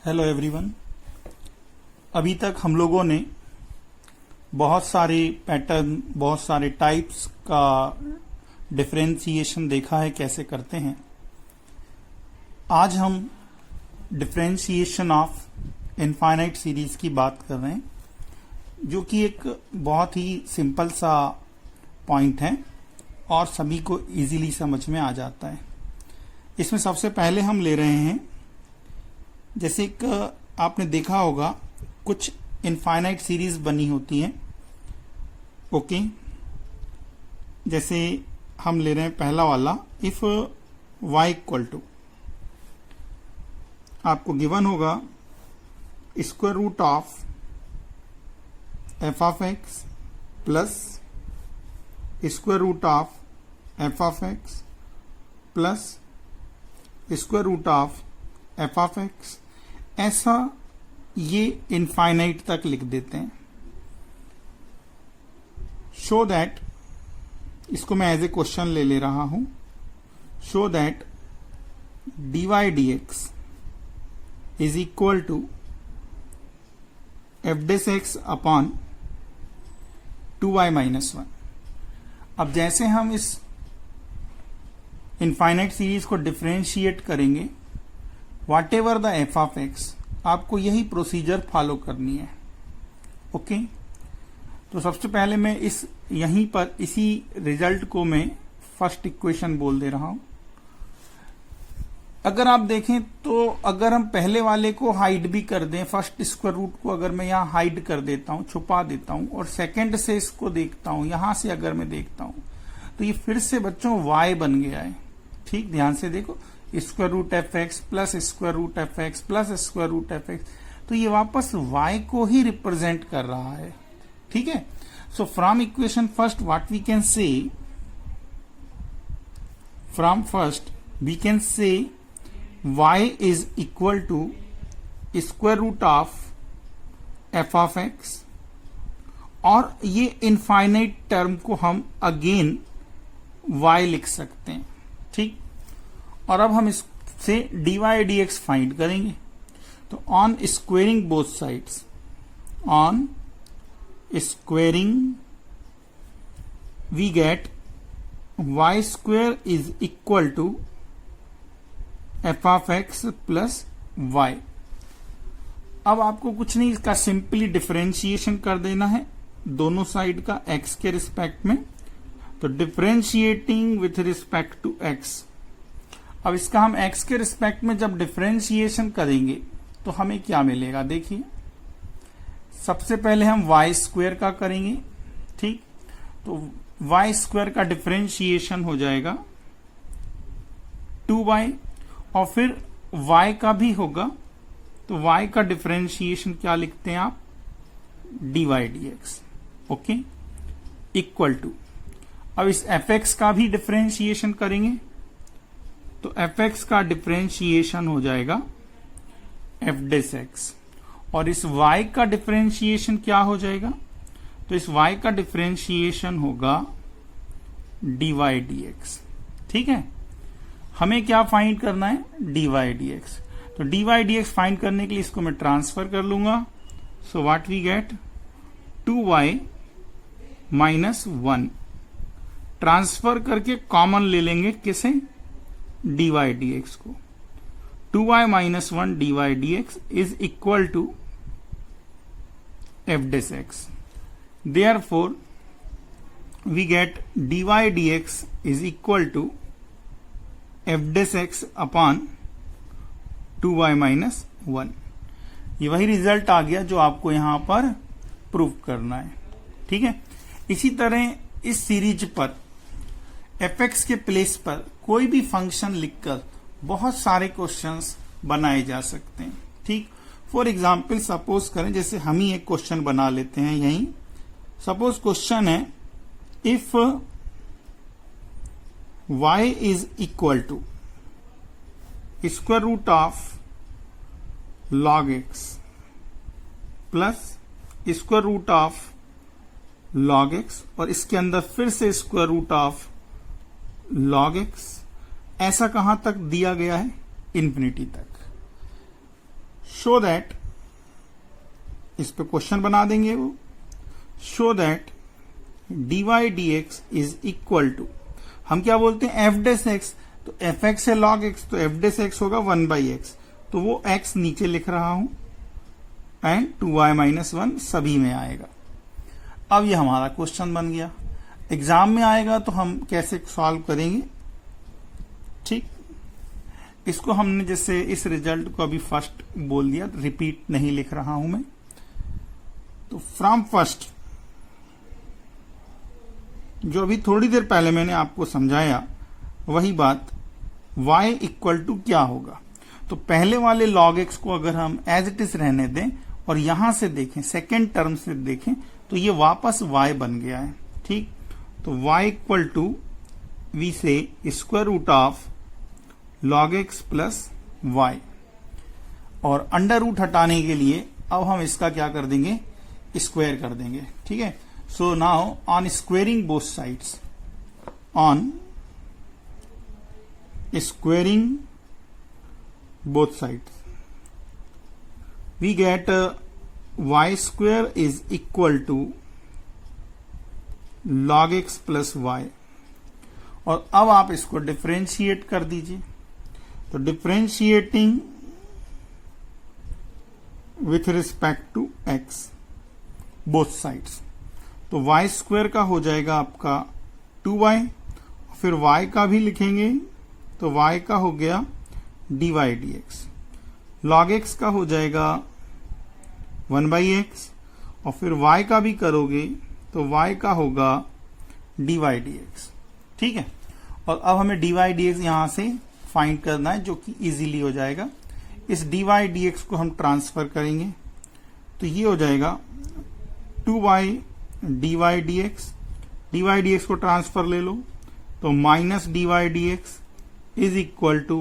Hello everyone. अभी तक हम लोगों ने बहुत सारे पैटर्न, बहुत सारे टाइप्स का डिफरेंशिएशन देखा है कैसे करते हैं। आज हम डिफरेंशिएशन ऑफ इनफाइनाइट सीरीज की बात कर रहे हैं, जो कि एक बहुत ही सिंपल सा पॉइंट है और सभी को इजीली समझ में आ जाता है। इसमें सबसे पहले हम ले रहे हैं, जैसे एक आपने देखा होगा कुछ इनफाइनाइट सीरीज बनी होती हैं। ओके, जैसे हम ले रहे हैं पहला वाला, इफ y इक्वल टू, आपको गिवन होगा square root of F of X plus square root of F of X plus square root of F of X. ऐसा ये इनफाइनाइट तक लिख देते हैं। शो दैट, इसको मैं एज ए क्वेश्चन ले रहा हूं, show that dy dx is equal to F dash x upon 2y minus 1। अब जैसे हम इस इनफाइनाइट सीरीज को डिफरेंशिएट करेंगे, whatever the F of X, आपको यही प्रोसीजर फॉलो करनी है। ओके, तो सबसे पहले मैं यहीं पर इसी रिजल्ट को मैं फर्स्ट इक्वेशन बोल दे रहा हूं। अगर आप देखें तो अगर हम पहले वाले को हाइड भी कर दें, फर्स्ट स्क्वायर रूट को अगर मैं यहां हाइड कर देता हूं, छुपा देता हूं, और सेकंड से इसको देखता हूं, यहां से अगर मैं देखता हूं, तो ये फिर से बच्चों y बन गया है। ठीक, ध्यान से देखो, square root F X plus square root F X plus square root F X, तो ये वापस y को ही रिप्रेजेंट कर रहा है। ठीक है, so from equation first what we can say, from first we can say y is equal to square root of F of X, और ये इनफाइनाइट टर्म को हम अगेन y लिख सकते हैं। ठीक, और अब हम इससे dy dx फाइंड करेंगे। तो on squaring both sides, on squaring we get y square is equal to F of X plus Y. अब आपको कुछ नहीं, इसका सिंपली डिफरेंशिएशन कर देना है दोनों साइड का x के रिस्पेक्ट में। तो differentiating with respect to x, अब इसका हम x के रिस्पेक्ट में जब डिफरेंशिएशन करेंगे तो हमें क्या मिलेगा, देखिए। सबसे पहले हम y स्क्वायर का करेंगे। ठीक, तो y स्क्वायर का डिफरेंशिएशन हो जाएगा 2y, और फिर y का भी होगा, तो y का डिफरेंशिएशन क्या लिखते हैं आप, dy dx। Okay, equal to, अब इस fx का भी डिफरेंशिएशन करेंगे, तो fx का डिफरेंशिएशन हो जाएगा f डेस x, और इस y का डिफरेंशिएशन क्या हो जाएगा, तो इस y का डिफरेंशिएशन होगा dy dx। ठीक है, हमें क्या फाइंड करना है, dy dx। तो dy dx फाइंड करने के लिए इसको मैं ट्रांसफर कर लूंगा। So what we get, 2y minus 1, transfer करके कॉमन ले लेंगे किसे, dy dx को। 2y minus 1 dy dx is equal to f dash x। Therefore we get dy dx is equal to f dash x upon 2y minus 1। ये वही result आ गया जो आपको यहां पर प्रूव करना है। ठीक है, इसी तरह इस सीरीज पर fx के प्लेस पर कोई भी फंक्शन लिखकर बहुत सारे क्वेश्चंस बनाए जा सकते हैं। ठीक, फॉर एग्जाम्पल सपोज करें, जैसे हम ही एक क्वेश्चन बना लेते हैं यहीं। सपोज क्वेश्चन है, if y is equal to square root of log x plus square root of log x, और इसके अंदर फिर से square root of log x, ऐसा कहां तक दिया गया है, इंफिनिटी तक। शो दैट, इस पे क्वेश्चन बना देंगे वो, show that dy dx is equal to, हम क्या बोलते हैं f डैश x, तो fx है log x, तो f डैश x होगा 1/x, तो वो x नीचे लिख रहा हूं एंड 2y माइनस 1 सभी में आएगा। अब ये हमारा क्वेश्चन बन गया, एग्जाम में आएगा तो हम कैसे सॉल्व करेंगे। ठीक, इसको हमने जैसे इस रिजल्ट को अभी फर्स्ट बोल दिया, रिपीट नहीं लिख रहा हूं मैं, तो फ्रॉम फर्स्ट जो अभी थोड़ी देर पहले मैंने आपको समझाया वही बात, y इक्वल टू क्या होगा। तो पहले वाले log x को अगर हम एज इट इज रहने दें और यहां से देखें, सेकेंड टर्म से देखें, तो ये वापस y बन गया है। ठीक, तो y इक्वल टू वी से square root of log x plus y, और अंडर रूट हटाने के लिए अब हम इसका क्या कर देंगे, स्क्वायर कर देंगे। ठीक है, so now on squaring both sides, on squaring both sides, we get y square is equal to log x plus y, और अब आप इसको डिफरेंशिएट कर दीजिए। तो differentiating with respect to x both sides, तो y स्क्वायर का हो जाएगा आपका 2y, फिर y का भी लिखेंगे तो y का हो गया dy dx, log x का हो जाएगा 1/x, और फिर y का भी करोगे तो y का होगा dy dx। ठीक है, और अब हमें dy dx यहां से फाइंड करना है, जो कि इजीली हो जाएगा। इस dy dx को हम ट्रांसफर करेंगे तो ये हो जाएगा 2y dy dx, dy dx को ट्रांसफर ले लो तो minus dy dx is equal to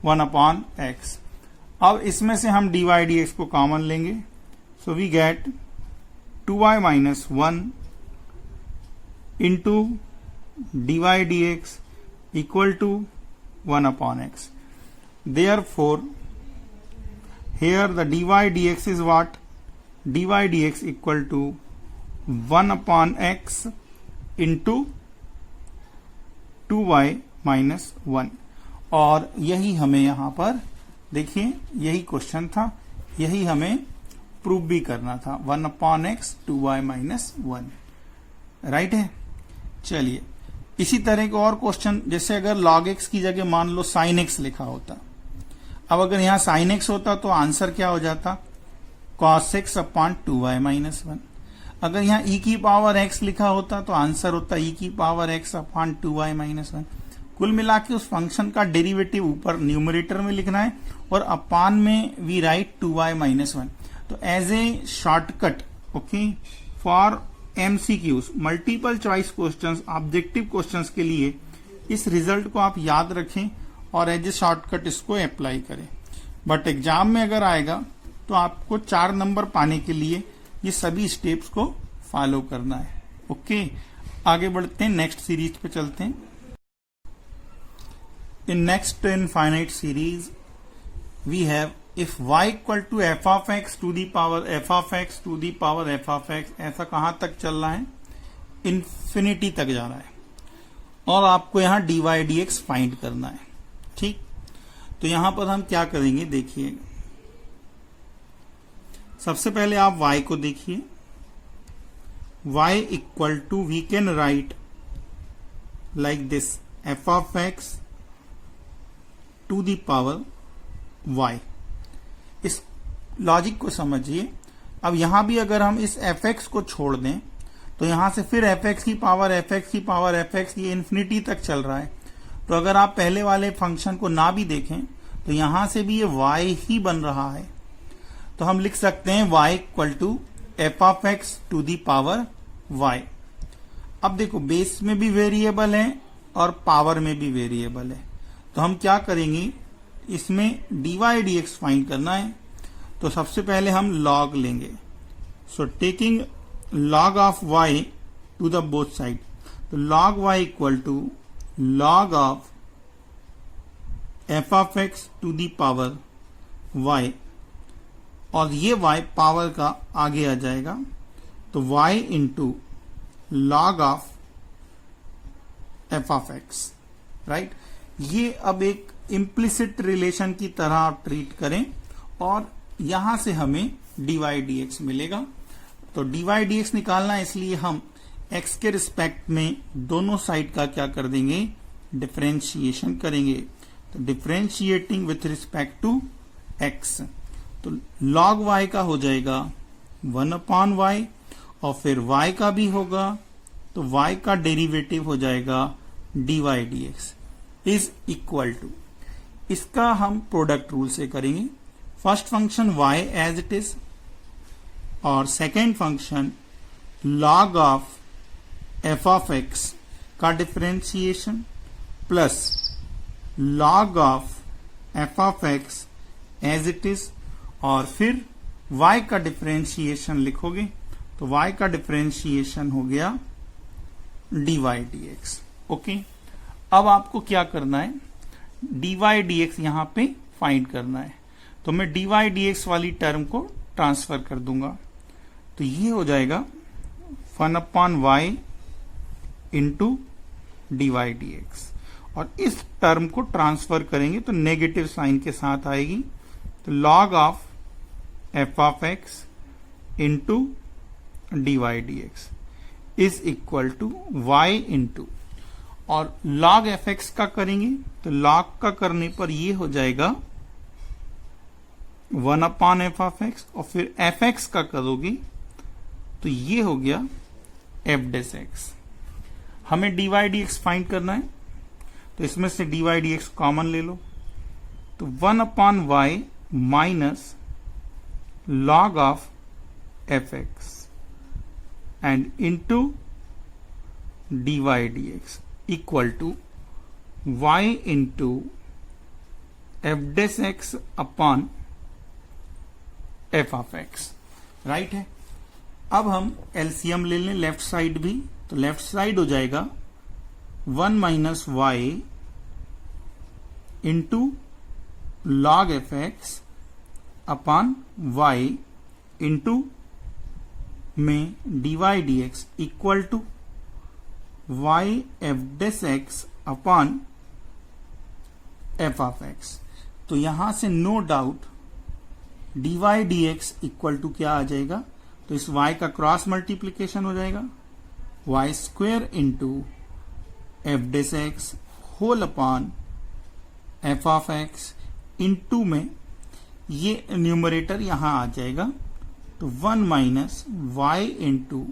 1/x। अब इसमें से हम dy dx को कॉमन लेंगे, so we get 2y minus 1 into dy dx equal to 1/x। Therefore, here the dy dx is what? dy dx equal to 1/x into 2y minus 1, और यही हमें यहां पर देखिए, यही क्वेश्चन था, यही हमें प्रूव भी करना था, 1/x 2y माइनस 1, राइट है। चलिए, इसी तरह के और क्वेश्चन, जैसे अगर log x की जगह मान लो sin x लिखा होता, अब अगर यहां sin x होता तो आंसर क्या हो जाता, cos x upon 2y minus 1। अगर यहां e की पावर x लिखा होता तो आंसर होता e की power x upon 2y minus 1। कुल मिला के उस फंक्शन का डेरिवेटिव ऊपर न्यूमरेटर में लिखना है और अपान में वी राइट 2y माइनस 1। तो as a shortcut, okay, for MCQs, multiple choice questions, objective questions के लिए इस रिजल्ट को आप याद रखें और एज ए शॉर्टकट इसको अप्लाई करें। बट एग्जाम में अगर आएगा तो आपको 4 नंबर पाने के लिए ये सभी स्टेप्स को फॉलो करना है। ओके, आगे बढ़ते हैं, नेक्स्ट सीरीज पे चलते हैं। In next infinite series, we have if y equal to f of x to the power f of x to the power f of x, ऐसा कहां तक चल रहा है, इंफिनिटी तक जा रहा है, और आपको यहां dy dx फाइंड करना है। ठीक, तो यहां पर हम क्या करेंगे, देखिए, सबसे पहले आप y को देखिए, y equal to we can write like this, f of x to the power y। इस लॉजिक को समझिए। अब यहां भी अगर हम इस fx को छोड़ दें तो यहां से फिर fx की पावर fx की पावर fx, ये इन्फिनिटी तक चल रहा है। तो अगर आप पहले वाले फंक्शन को ना भी देखें तो यहां से भी ये y ही बन रहा है। तो हम लिख सकते हैं y equal to F of x to the power y। अब देखो, बेस में भी वेरिएबल है और पावर में भी वेरिएबल है, तो हम क्या करेंगे, इसमें dy dx फाइंड करना है। तो सबसे पहले हम log लेंगे, so taking log of y to the both side, तो log y equal to log of f of x to the power y और ये y पावर का आगे आ जाएगा, तो y into log of F of x, right. ये अब एक इम्प्लिसिट रिलेशन की तरह आप ट्रीट करें और यहां से हमें dy dx मिलेगा। तो dy dx निकालना है, इसलिए हम x के रिस्पेक्ट में दोनों साइड का क्या कर देंगे, डिफरेंशिएशन करेंगे। तो differentiating with respect to x, तो log y का हो जाएगा 1/y और फिर y का भी होगा, तो y का डेरिवेटिव हो जाएगा dy dx is equal to, इसका हम प्रोडक्ट रूल से करेंगे। First function y as it is और second function log of F of X का differentiation plus log of F of X as it is, और फिर y का differentiation लिखोगे, तो y का डिफरेंशिएशन हो गया dy dx। ओके, अब आपको क्या करना है, dy dx यहां पे फाइंड करना है। तो मैं dy dx वाली टर्म को ट्रांसफर कर दूंगा, तो ये हो जाएगा 1/y इंटू dy dx, और इस टर्म को ट्रांसफर करेंगे तो नेगेटिव साइन के साथ आएगी, तो log of F of x into dy dx is equal to y into, और log एफ एक्स का करेंगे तो log का करने पर ये हो जाएगा 1/f ऑफ एक्स, और फिर एफ एक्स का करोगे तो ये हो गया एफ डेस एक्स। हमें dy dx फाइंड करना है, तो इसमें से dy dx कॉमन ले लो, तो 1/y minus log of f x and into dy dx equal to y into f dash x upon f of x, right है। अब हम एलसीएम ले लें लेफ्ट साइड भी, तो लेफ्ट साइड हो जाएगा 1 minus y into log f x upon y into में dy dx equal to y f dash x upon f of x. तो यहां से no doubt dy dx equal to क्या आ जाएगा, तो इस y का क्रॉस मल्टीप्लीकेशन हो जाएगा y square into f dash x whole upon f of x into में ये न्यूमरेटर यहां आ जाएगा, तो 1 minus y into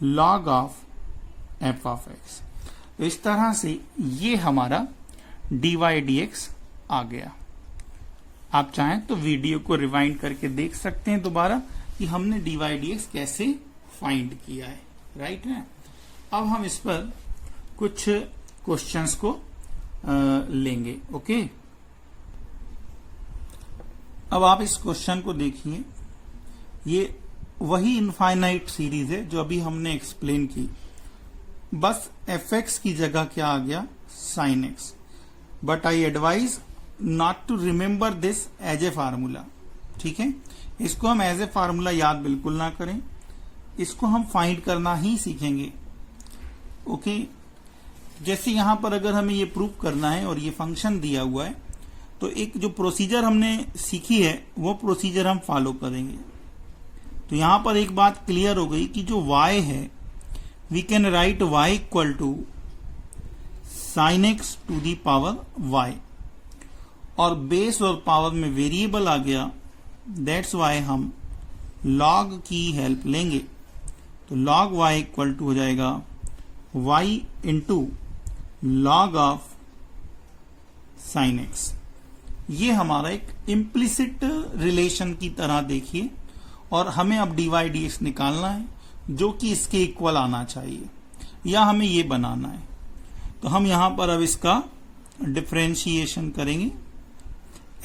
log of F of x. तो इस तरह से ये हमारा dy dx आ गया। आप चाहें तो वीडियो को रिवाइंड करके देख सकते हैं दोबारा कि हमने dy dx कैसे फाइंड किया है, राइट है। अब हम इस पर कुछ क्वेश्चंस को लेंगे। ओके, अब आप इस क्वेश्चन को देखिए, ये वही इनफाइनाइट सीरीज है जो अभी हमने एक्सप्लेन की, बस एफ एक्स की जगह क्या आ गया, sine x. But I advise not to remember this as a formula, ठीक है। इसको हम एज ए फार्मूला याद बिल्कुल ना करें, इसको हम फाइंड करना ही सीखेंगे। ओके, जैसे यहां पर अगर हमें ये प्रूव करना है और ये फंक्शन दिया हुआ है, तो एक जो प्रोसीजर हमने सीखी है वो प्रोसीजर हम फॉलो करेंगे। तो यहां पर एक बात क्लियर हो गई कि जो y है, we can write y equal to sine x to the power y, और बेस और पावर में वेरिएबल आ गया, दैट्स वाई हम log की हेल्प लेंगे। तो log y इक्वल टू हो जाएगा y into log of sine x. ये हमारा एक इम्प्लिसिट रिलेशन की तरह देखिए, और हमें अब dy dx निकालना है जो कि इसके इक्वल आना चाहिए, या हमें ये बनाना है। तो हम यहां पर अब इसका डिफरेंशिएशन करेंगे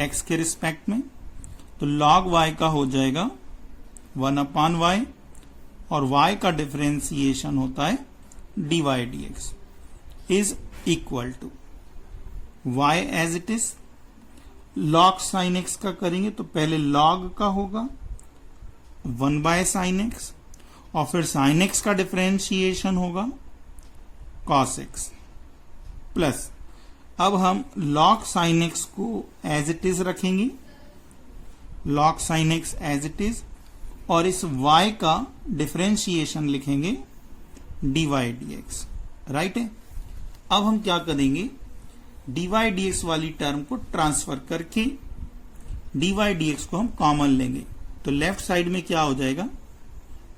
x के रिस्पेक्ट में, तो log y का हो जाएगा 1/y, और y का डिफरेंशिएशन होता है dy dx is equal to y as it is log sin x का करेंगे तो पहले log का होगा 1/sin x और फिर sin x का डिफरेंशिएशन होगा cos x प्लस अब हम log sin x को एज इट इज रखेंगे, log sin x as it is, और इस y का डिफरेंशिएशन लिखेंगे dy dx, राइट है। अब हम क्या करेंगे, dy dx वाली टर्म को ट्रांसफर करके dy dx को हम कॉमन लेंगे तो लेफ्ट साइड में क्या हो जाएगा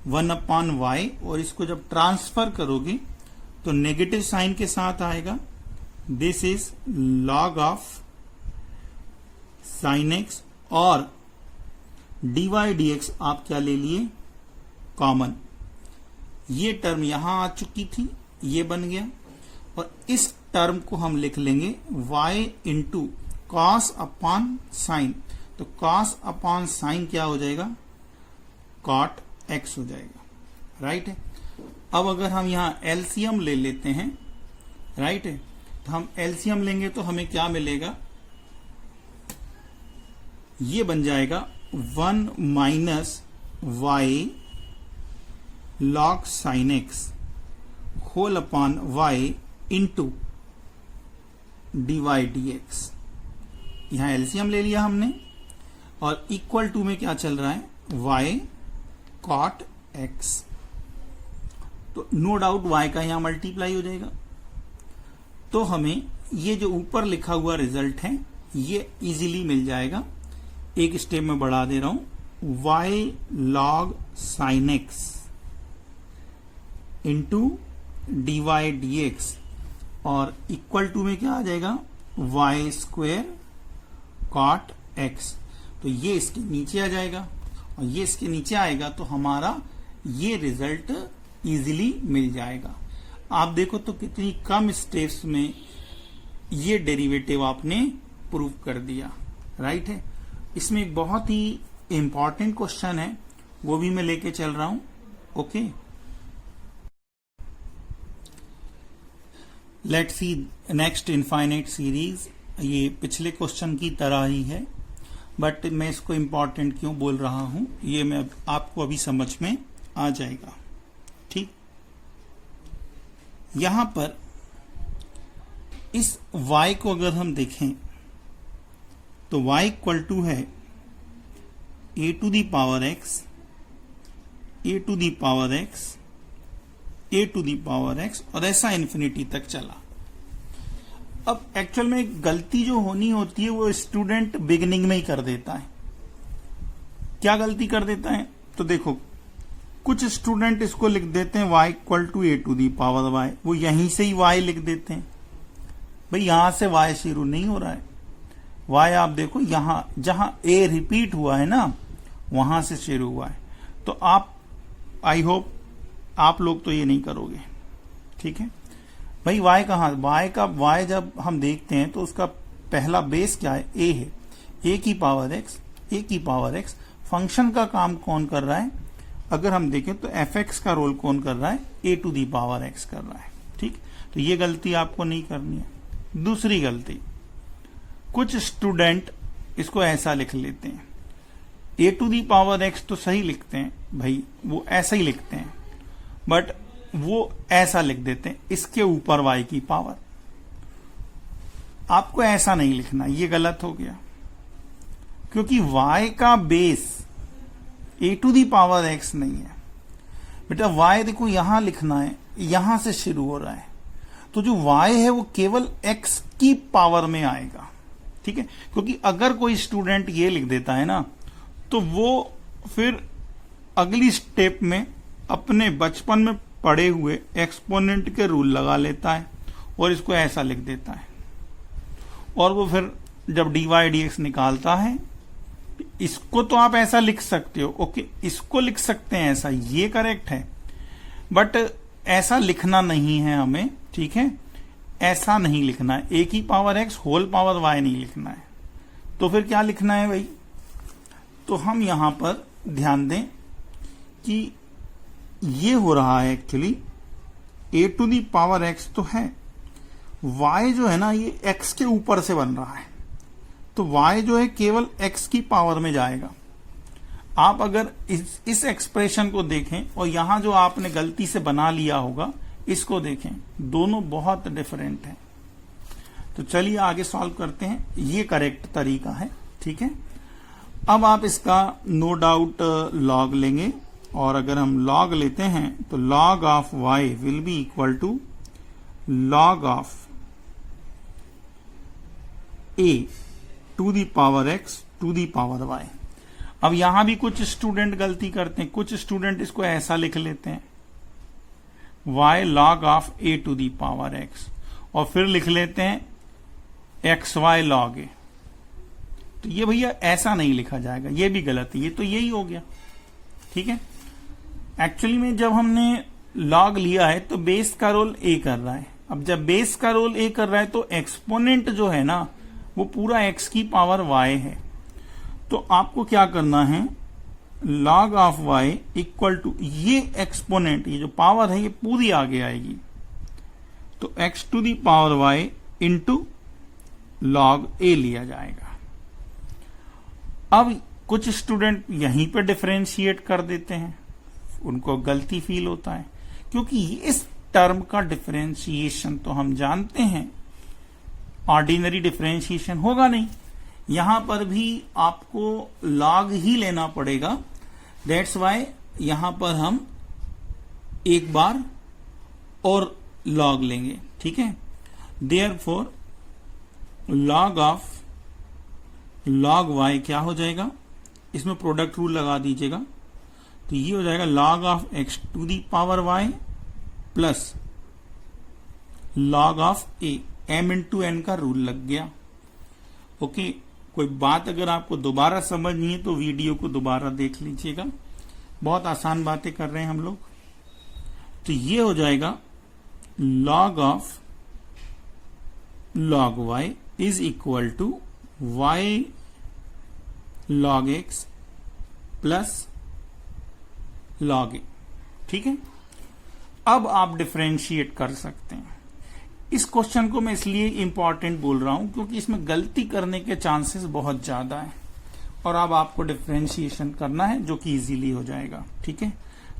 1/y, और इसको जब ट्रांसफर करोगे तो नेगेटिव साइन के साथ आएगा। This is log of sin x और dy dx आप क्या ले लिए कॉमन। ये टर्म यहां आ चुकी थी, ये बन गया, और इस टर्म को हम लिख लेंगे y into cos upon sine, तो कॉस अपॉन साइन क्या हो जाएगा कॉट x हो जाएगा, राइट है। अब अगर हम यहां एलसीएम ले लेते हैं, राइट है, तो हम एलसीएम लेंगे तो हमें क्या मिलेगा, ये बन जाएगा 1 minus y log sine x whole upon y into d y d x. यहां एलसीएम ले लिया हमने और इक्वल टू में क्या चल रहा है वाई कॉट एक्स, तो नो डाउट y का यहां मल्टीप्लाई हो जाएगा। तो हमें ये जो ऊपर लिखा हुआ रिजल्ट है ये इजीली मिल जाएगा। एक स्टेप में बढ़ा दे रहा हूं, y log sin x into d y d x, और इक्वल टू में क्या आ जाएगा y स्क्वेयर कॉट x। तो ये इसके नीचे आ जाएगा और ये इसके नीचे आएगा तो हमारा ये रिजल्ट इजीली मिल जाएगा। आप देखो तो कितनी कम स्टेप्स में ये डेरिवेटिव आपने प्रूव कर दिया, राइट है। इसमें एक बहुत ही इंपॉर्टेंट क्वेश्चन है, वो भी मैं लेके चल रहा हूं, okay. Let's see next infinite series. ये पिछले क्वेश्चन की तरह ही है, बट मैं इसको इंपॉर्टेंट क्यों बोल रहा हूं ये मैं आपको अभी समझ में आ जाएगा, ठीक। यहां पर इस y को अगर हम देखें तो y इक्वल टू है a to the power x, a to the power x, a to the power x, और ऐसा इन्फिनिटी तक चला। अब एक्चुअल में गलती जो होनी होती है वो स्टूडेंट बिगिनिंग में ही कर देता है। क्या गलती कर देता है, तो देखो कुछ स्टूडेंट इसको लिख देते हैं y equal to a to the power y, वो यहीं से ही y लिख देते हैं। भाई यहां से y शुरू नहीं हो रहा है, y आप देखो यहां जहां a रिपीट हुआ है ना वहां से शुरू हुआ है। तो आप आई होप आप लोग तो ये नहीं करोगे, ठीक है। भाई y कहां, y जब हम देखते हैं तो उसका पहला बेस क्या है a है, a की पावर x, फंक्शन का काम कौन कर रहा है, अगर हम देखें तो fx का रोल कौन कर रहा है, a to the power x कर रहा है, ठीक। तो ये गलती आपको नहीं करनी है। दूसरी गलती, कुछ स्टूडेंट इसको ऐसा लिख लेते हैं, a to the power x तो सही लिखते हैं भाई, वो ऐसा ही लिखते हैं, बट वो ऐसा लिख देते हैं इसके ऊपर y की पावर। आपको ऐसा नहीं लिखना, ये गलत हो गया, क्योंकि y का base a to the power x नहीं है बेटा। y देखो यहां लिखना है, यहां से शुरू हो रहा है, तो जो y है वो केवल x की पावर में आएगा, ठीक है। क्योंकि अगर कोई स्टूडेंट ये लिख देता है ना तो वो फिर अगली स्टेप में अपने बचपन में पढ़े हुए एक्सपोनेंट के रूल लगा लेता है और इसको ऐसा लिख देता है, और वो फिर जब dy dx निकालता है, इसको तो आप ऐसा लिख सकते हो, ओके, इसको लिख सकते हैं ऐसा, ये करेक्ट है, बट ऐसा लिखना नहीं है हमें, ठीक है। ऐसा नहीं लिखना है, a की power x whole power y नहीं लिखना है। तो फिर क्या लिखना है भाई, तो हम यहां पर ध्यान दें कि ये हो रहा है actually a to the power x तो है, y जो है ना ये x के ऊपर से बन रहा है, तो y जो है केवल x की पावर में जाएगा। आप अगर इस एक्सप्रेशन को देखें और यहां जो आपने गलती से बना लिया होगा इसको देखें, दोनों बहुत डिफरेंट हैं। तो चलिए आगे सॉल्व करते हैं, ये करेक्ट तरीका है, ठीक है। अब आप इसका नो डाउट लॉग लेंगे, और अगर हम लॉग लेते हैं तो log of y will be equal to log of a to the power x to the power y। अब यहां भी कुछ स्टूडेंट गलती करते हैं, कुछ स्टूडेंट इसको ऐसा लिख लेते हैं y log of a to the power x, और फिर लिख लेते हैं xy log a। तो ये भैया ऐसा नहीं लिखा जाएगा, ये भी गलत है, ये तो यही हो गया, ठीक है। एक्चुअली में जब हमने log लिया है तो बेस का रोल a कर रहा है। अब जब बेस का रोल a कर रहा है तो एक्सपोनेंट जो है ना वो पूरा x की पावर y है। तो आपको क्या करना है, log of y equal to ये एक्सपोनेंट, ये जो पावर है ये पूरी आगे आएगी, तो x to the power y into log a लिया जाएगा। अब कुछ स्टूडेंट यहीं पे डिफरेंशिएट कर देते हैं, उनको गलती फील होता है, क्योंकि इस टर्म का डिफरेंशिएशन तो हम जानते हैं ऑर्डिनरी डिफरेंशिएशन होगा नहीं, यहां पर भी आपको log ही लेना पड़ेगा। दैट्स वाई यहां पर हम एक बार और log लेंगे, ठीक है। Therefore log of log y क्या हो जाएगा, इसमें प्रोडक्ट रूल लगा दीजिएगा, तो ये हो जाएगा log of x to the power y plus log of a, m into n का रूल लग गया। ओके, कोई बात अगर आपको दोबारा समझनी है तो वीडियो को दोबारा देख लीजिएगा, बहुत आसान बातें कर रहे हैं हम लोग। तो ये हो जाएगा log of log y is equal to y log x plus log a, ठीक है। अब आप डिफरेंशिएट कर सकते हैं। इस क्वेश्चन को मैं इसलिए इंपॉर्टेंट बोल रहा हूं क्योंकि इसमें गलती करने के चांसेस बहुत ज्यादा है, और अब आपको डिफरेंशिएशन करना है जो कि इजीली हो जाएगा, ठीक है।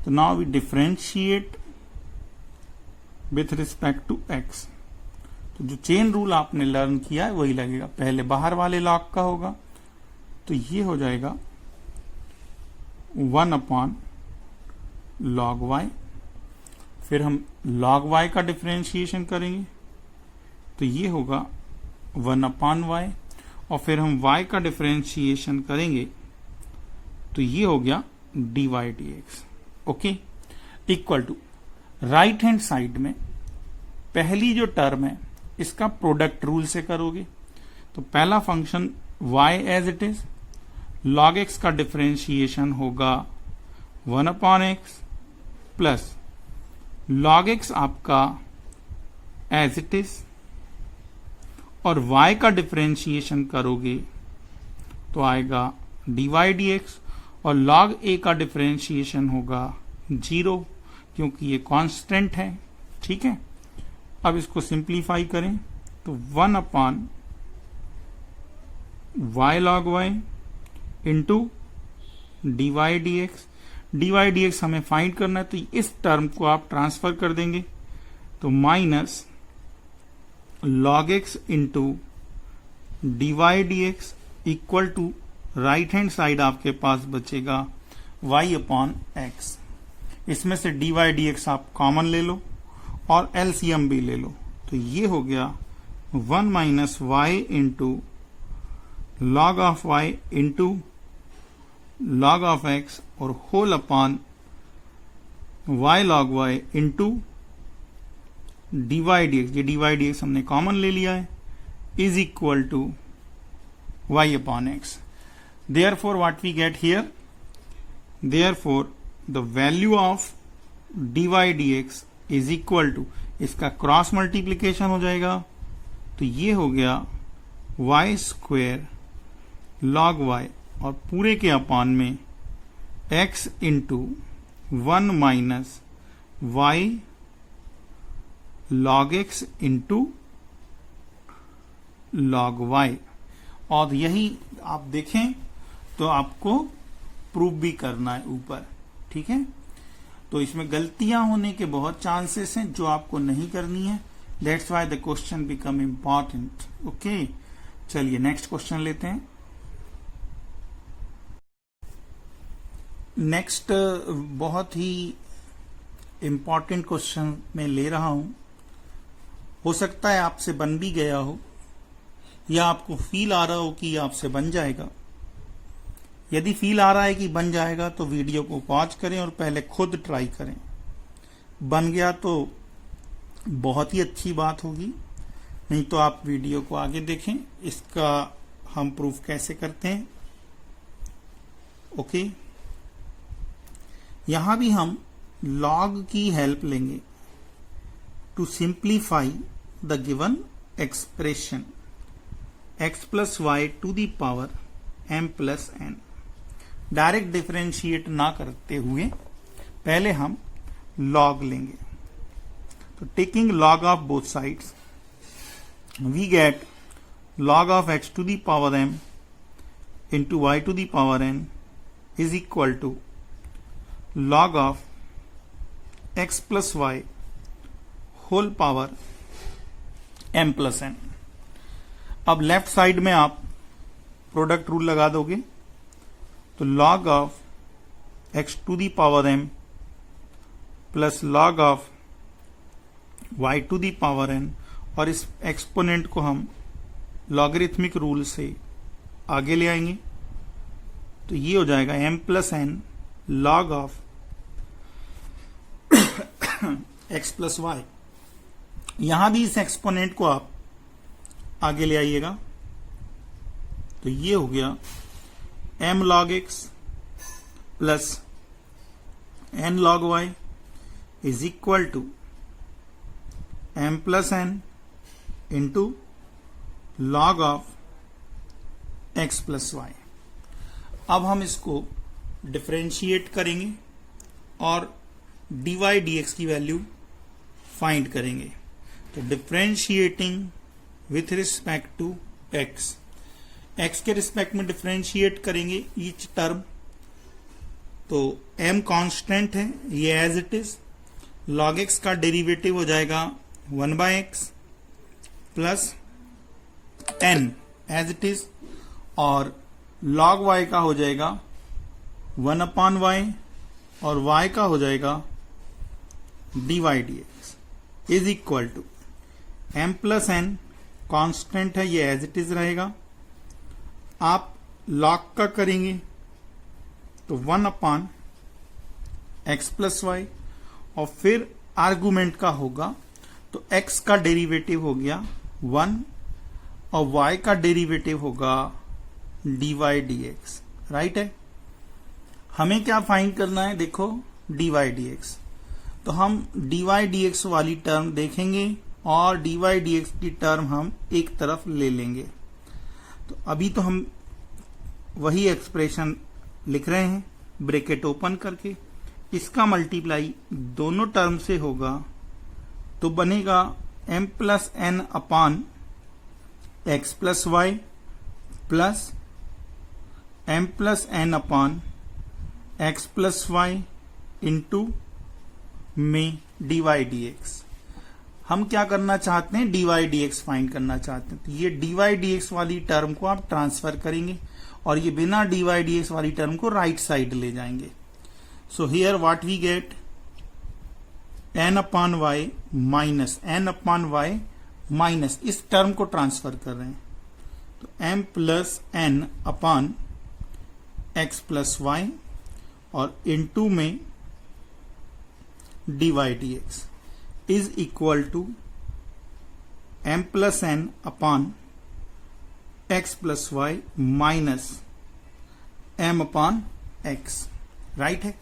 तो now we differentiate with respect to x। तो जो चेन रूल आपने लर्न किया है वही लगेगा, पहले बाहर वाले लॉग का होगा, तो ये हो जाएगा 1 अपॉन log y, फिर हम log y का डिफरेंशिएशन करेंगे तो ये होगा 1 अपॉन y, और फिर हम y का डिफरेंशिएशन करेंगे तो ये हो गया dy dx। Okay, equal to right hand side में पहली जो टर्म है इसका प्रोडक्ट रूल से करोगे, तो पहला function y as it is, log x का डिफरेंशिएशन होगा 1 upon x plus log x आपका एज इट इज, और y का डिफरेंशिएशन करोगे तो आएगा dy dx, और log a का डिफरेंशिएशन होगा 0 क्योंकि ये कांस्टेंट है, ठीक है। अब इसको सिंप्लीफाई करें तो 1 upon y log y into dy dx। dy dx हमें फाइंड करना है, तो इस टर्म को आप ट्रांसफर कर देंगे तो minus log x into dy dx equal to right hand side आपके पास बचेगा y अपॉन x। इसमें से dy dx आप कॉमन ले लो और एलसीएम भी ले लो, तो ये हो गया 1 minus y into log of y into log of x और whole upon y log y into dy dx, ये dy dx हमने कॉमन ले लिया है, is equal to y upon x। Therefore what we get here, therefore the value of dy dx is equal to, इसका cross multiplication हो जाएगा तो ये हो गया y स्क्वेयर log y और पूरे के अपॉन में x into 1 minus y log x into log y, और यही आप देखें तो आपको प्रूव भी करना है ऊपर, ठीक है। तो इसमें गलतियां होने के बहुत चांसेस हैं जो आपको नहीं करनी है। That's why the question become important. Okay, चलिए नेक्स्ट क्वेश्चन लेते हैं। नेक्स्ट बहुत ही इंपॉर्टेंट क्वेश्चन मैं ले रहा हूं। हो सकता है आपसे बन भी गया हो या आपको फील आ रहा हो कि आपसे बन जाएगा। यदि फील आ रहा है कि बन जाएगा तो वीडियो को पॉज करें और पहले खुद ट्राई करें। बन गया तो बहुत ही अच्छी बात होगी, नहीं तो आप वीडियो को आगे देखें, इसका हम प्रूफ कैसे करते हैं। ओके, यहां भी हम लॉग की हेल्प लेंगे to simplify the given expression x plus y to the power m plus n। Direct differentiate ना करते हुए पहले हम लॉग लेंगे। तो taking log of both sides we get log of x to the power m into y to the power n is equal to log of x plus y whole power m plus n। अब left side में आप product rule लगा दोगे तो log of x to the power m plus log of y to the power n, और इस exponent को हम लॉगरिथमिक रूल से आगे ले आएंगे तो ये हो जाएगा m plus n log of x plus y. यहां भी इस एक्सपोनेंट को आप आगे ले आइएगा तो ये हो गया m log x plus n log y is equal to m plus n into log of x plus Y. अब हम इसको डिफरेंशिएट करेंगे और dy dx की वैल्यू फाइंड करेंगे। तो differentiating with respect to x, x के रिस्पेक्ट में डिफरेंशिएट करेंगे ईच टर्म। तो m कांस्टेंट है, ये as it is. log x का डेरिवेटिव हो जाएगा 1/x plus n as it is, और log y का हो जाएगा 1/y और y का हो जाएगा dy dx is equal to m plus n constant है, ये एज इट इज रहेगा। आप log का करेंगे तो 1/x प्लस वाई, और फिर आर्गुमेंट का होगा तो x का डेरिवेटिव हो गया 1 और y का डेरिवेटिव होगा dy dx। राइट है। हमें क्या फाइंड करना है, देखो dy dx। तो हम dy dx वाली टर्म देखेंगे और dy dx की टर्म हम एक तरफ ले लेंगे। तो अभी तो हम वही एक्सप्रेशन लिख रहे हैं ब्रैकेट ओपन करके, इसका मल्टीप्लाई दोनों टर्म से होगा तो बनेगा m plus n upon x plus y plus m plus n upon x plus y into में dy dx। हम क्या करना चाहते हैं, dy dx फाइंड करना चाहते हैं। तो ये dy dx वाली टर्म को आप ट्रांसफर करेंगे और ये बिना dy dx वाली टर्म को राइट साइड ले जाएंगे। So here what we get n upon y minus n upon y minus, इस टर्म को ट्रांसफर कर रहे हैं तो m plus n upon x plus y और इनटू में dy dx is equal to m plus n upon x plus y minus m upon x। Right है।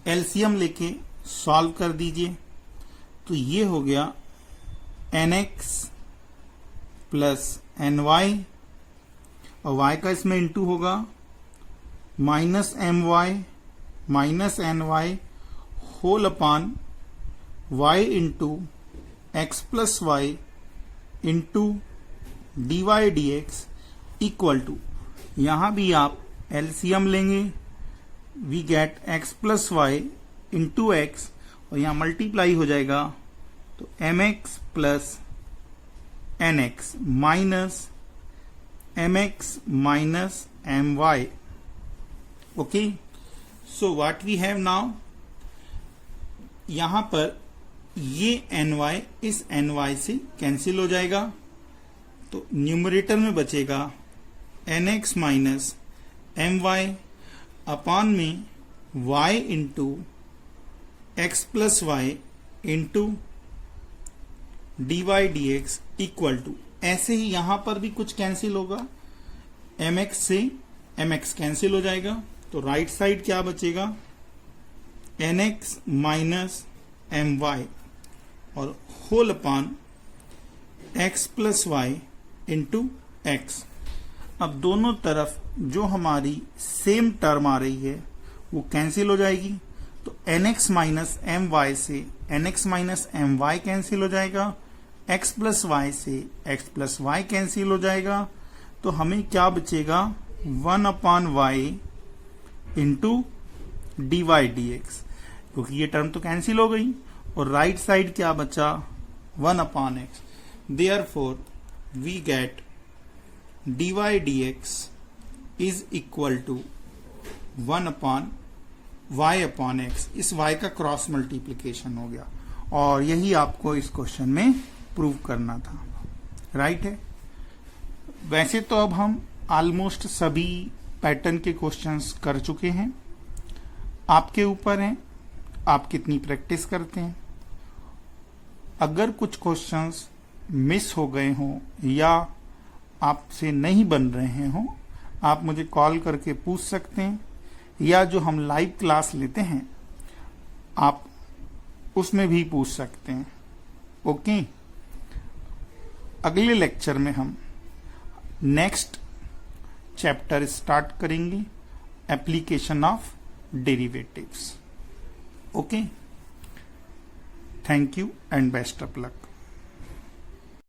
LCM लेके सॉल्व कर दीजिए तो ये हो गया nx प्लस ny और y का इसमें इंटू होगा minus my minus ny whole upon y into x plus y into dy dx, equal to, यहां भी आप एलसीएम लेंगे, we get x plus y into x, और यहां मल्टीप्लाई हो जाएगा तो mx plus nx minus mx minus my. Okay, so what we have now, यहां पर ये ny इस ny से कैंसिल हो जाएगा, तो न्यूमरेटर में बचेगा nx माइनस my अपॉन में y into x plus y into dy dx equal to, ऐसे ही यहां पर भी कुछ कैंसिल होगा, mx से mx कैंसिल हो जाएगा, तो राइट साइड क्या बचेगा, nx माइनस my और whole upon x plus y into x. अब दोनों तरफ जो हमारी सेम टर्म आ रही है वो कैंसिल हो जाएगी, तो nx माइनस my से nx माइनस my कैंसिल हो जाएगा, x प्लस वाई से x प्लस वाई कैंसिल हो जाएगा, तो हमें क्या बचेगा 1 upon y into d y d x, क्योंकि ये टर्म तो कैंसिल हो गई, और राइट साइड क्या बचा 1 upon x. Therefore we get dy dx is equal to 1 upon y upon x. इस y का क्रॉस मल्टीप्लीकेशन हो गया, और यही आपको इस क्वेश्चन में प्रूव करना था. राइट है. वैसे तो अब हम ऑलमोस्ट सभी पैटर्न के क्वेश्चंस कर चुके हैं, आपके ऊपर है आप कितनी प्रैक्टिस करते हैं. अगर कुछ क्वेश्चंस मिस हो गए हों या आपसे नहीं बन रहे हों, आप मुझे कॉल करके पूछ सकते हैं, या जो हम लाइव क्लास लेते हैं आप उसमें भी पूछ सकते हैं. ओके, अगले लेक्चर में हम नेक्स्ट चैप्टर स्टार्ट करेंगे, application of derivatives. Okay, thank you and best of luck.